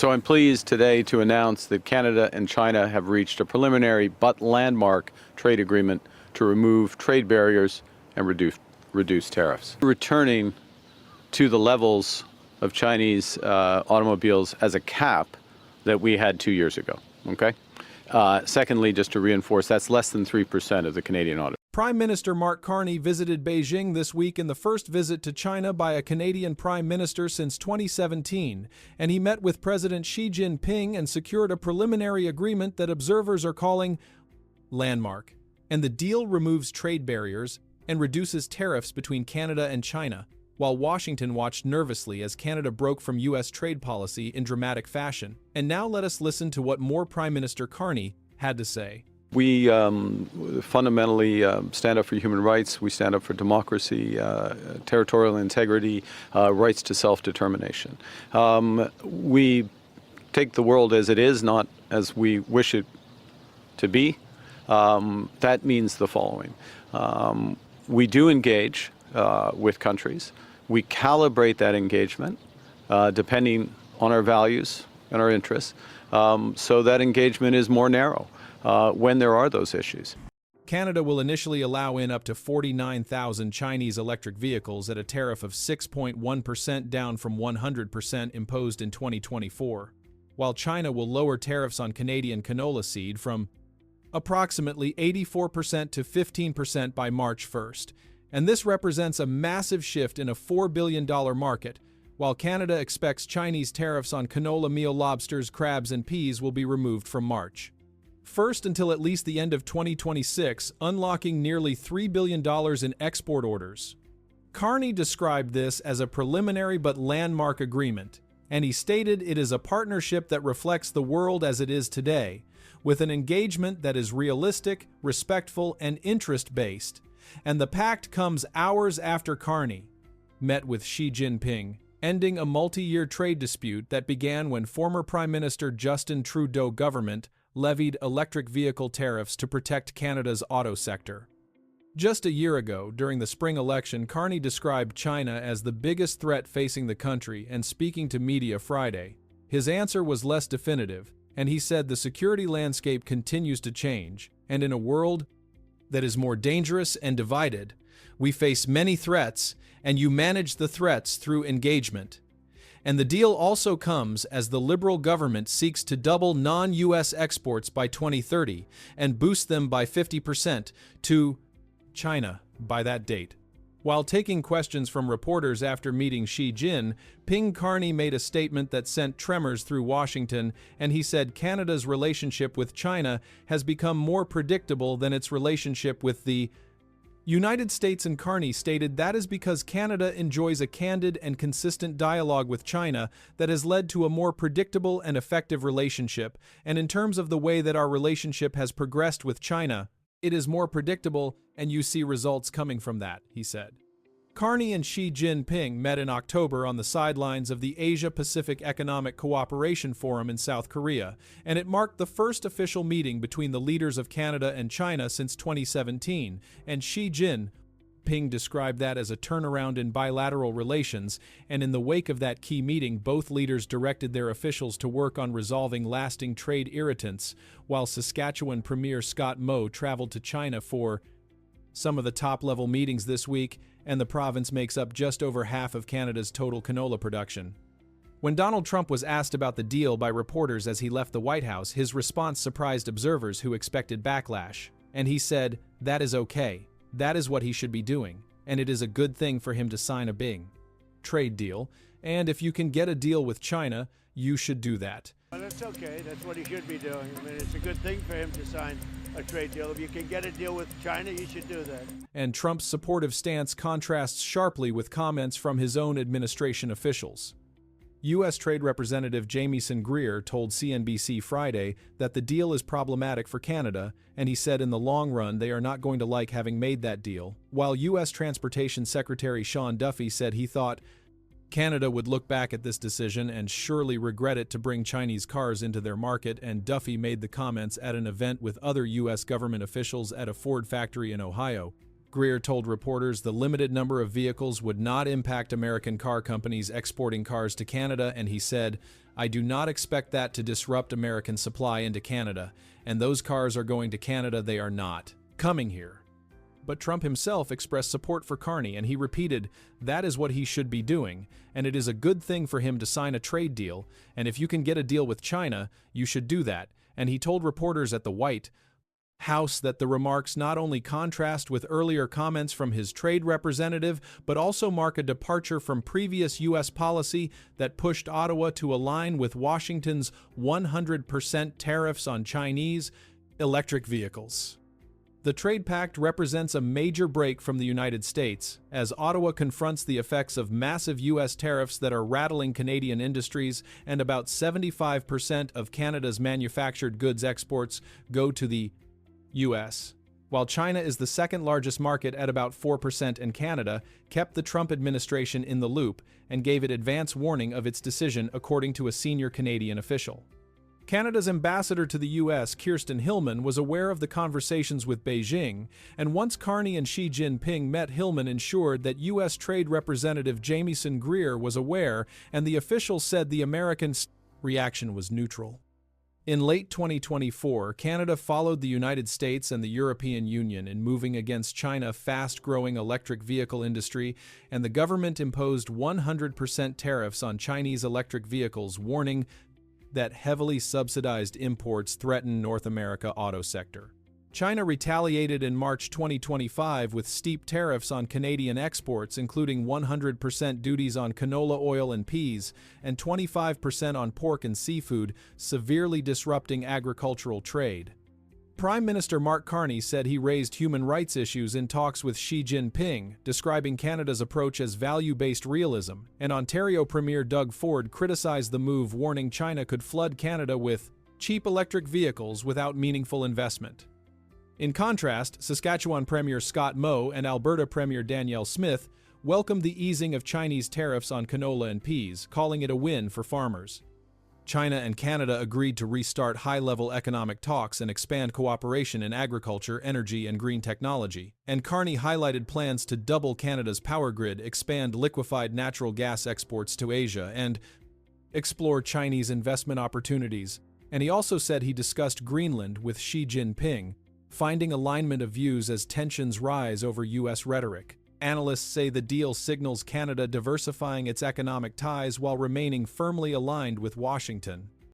So I'm pleased today to announce that Canada and China have reached a preliminary but landmark trade agreement to remove trade barriers and reduce tariffs. Returning to the levels of Chinese automobiles as a cap that we had 2 years ago. Okay. Secondly, just to reinforce, that's less than 3% of the Canadian auto. Prime Minister Mark Carney visited Beijing this week in the first visit to China by a Canadian Prime Minister since 2017, and he met with President Xi Jinping and secured a preliminary agreement that observers are calling landmark. And the deal removes trade barriers and reduces tariffs between Canada and China, while Washington watched nervously as Canada broke from U.S. trade policy in dramatic fashion. And now let us listen to what more Prime Minister Carney had to say. We fundamentally stand up for human rights. We stand up for democracy, territorial integrity, rights to self-determination. We take the world as it is, not as we wish it to be. That means the following. We do engage with countries. We calibrate that engagement depending on our values and our interests, so that engagement is more narrow when there are those issues. Canada will initially allow in up to 49,000 Chinese electric vehicles at a tariff of 6.1%, down from 100% imposed in 2024, while China will lower tariffs on Canadian canola seed from approximately 84% to 15% by March 1st. And this represents a massive shift in a $4 billion market, while Canada expects Chinese tariffs on canola meal, lobsters, crabs, and peas will be removed from March 1st until at least the end of 2026, unlocking nearly $3 billion in export orders. Carney described this as a preliminary but landmark agreement, and he stated it is a partnership that reflects the world as it is today, with an engagement that is realistic, respectful, and interest-based. And the pact comes hours after Carney met with Xi Jinping, ending a multi-year trade dispute that began when former Prime Minister Justin Trudeau government levied electric vehicle tariffs to protect Canada's auto sector. Just a year ago, during the spring election, Carney described China as the biggest threat facing the country, and speaking to media Friday, his answer was less definitive, and he said the security landscape continues to change, and in a world that is more dangerous and divided, we face many threats, and you manage the threats through engagement. And the deal also comes as the Liberal government seeks to double non-U.S. exports by 2030 and boost them by 50% to China by that date. While taking questions from reporters after meeting Xi Jinping, Carney made a statement that sent tremors through Washington, and he said Canada's relationship with China has become more predictable than its relationship with the United States, and Carney stated that is because Canada enjoys a candid and consistent dialogue with China that has led to a more predictable and effective relationship, and in terms of the way that our relationship has progressed with China, it is more predictable and you see results coming from that, he said. Carney and Xi Jinping met in October on the sidelines of the Asia-Pacific Economic Cooperation Forum in South Korea, and it marked the first official meeting between the leaders of Canada and China since 2017, and Xi Jinping described that as a turnaround in bilateral relations, and in the wake of that key meeting, both leaders directed their officials to work on resolving lasting trade irritants, while Saskatchewan Premier Scott Moe traveled to China for some of the top-level meetings this week, and the province makes up just over half of Canada's total canola production. When Donald Trump was asked about the deal by reporters as he left the White House, his response surprised observers who expected backlash, and he said, "That is okay. That is what he should be doing, and it is a good thing for him to sign a big trade deal, and if you can get a deal with China, you should do that." Well, that's okay. That's what he should be doing. I mean, it's a good thing for him to sign a trade deal. If you can get a deal with China, you should do that. And Trump's supportive stance contrasts sharply with comments from his own administration officials. U.S. Trade Representative Jamieson Greer told CNBC Friday that the deal is problematic for Canada, and he said in the long run they are not going to like having made that deal, while U.S. Transportation Secretary Sean Duffy said he thought Canada would look back at this decision and surely regret it to bring Chinese cars into their market, and Duffy made the comments at an event with other U.S. government officials at a Ford factory in Ohio. Greer told reporters the limited number of vehicles would not impact American car companies exporting cars to Canada, and he said, "I do not expect that to disrupt American supply into Canada, and those cars are going to Canada, they are not coming here." But Trump himself expressed support for Carney, and he repeated that is what he should be doing, and it is a good thing for him to sign a trade deal, and if you can get a deal with China, you should do that. And he told reporters at the White House that the remarks not only contrast with earlier comments from his trade representative, but also mark a departure from previous U.S. policy that pushed Ottawa to align with Washington's 100% tariffs on Chinese electric vehicles. The trade pact represents a major break from the United States, as Ottawa confronts the effects of massive U.S. tariffs that are rattling Canadian industries, and about 75% of Canada's manufactured goods exports go to the U.S., while China is the second largest market at about 4%, and Canada kept the Trump administration in the loop and gave it advance warning of its decision, according to a senior Canadian official. Canada's ambassador to the U.S., Kirsten Hillman, was aware of the conversations with Beijing, and once Carney and Xi Jinping met, Hillman ensured that U.S. Trade Representative Jamieson Greer was aware, and the official said the American reaction was neutral. In late 2024, Canada followed the United States and the European Union in moving against China's fast-growing electric vehicle industry, and the government imposed 100% tariffs on Chinese electric vehicles, warning that heavily subsidized imports threaten North America auto sector. China retaliated in March 2025 with steep tariffs on Canadian exports, including 100% duties on canola oil and peas, and 25% on pork and seafood, severely disrupting agricultural trade. Prime Minister Mark Carney said he raised human rights issues in talks with Xi Jinping, describing Canada's approach as value-based realism, and Ontario Premier Doug Ford criticized the move, warning China could flood Canada with cheap electric vehicles without meaningful investment. In contrast, Saskatchewan Premier Scott Moe and Alberta Premier Danielle Smith welcomed the easing of Chinese tariffs on canola and peas, calling it a win for farmers. China and Canada agreed to restart high-level economic talks and expand cooperation in agriculture, energy, and green technology, and Carney highlighted plans to double Canada's power grid, expand liquefied natural gas exports to Asia, and explore Chinese investment opportunities. And he also said he discussed Greenland with Xi Jinping, finding alignment of views as tensions rise over U.S. rhetoric. Analysts say the deal signals Canada diversifying its economic ties while remaining firmly aligned with Washington.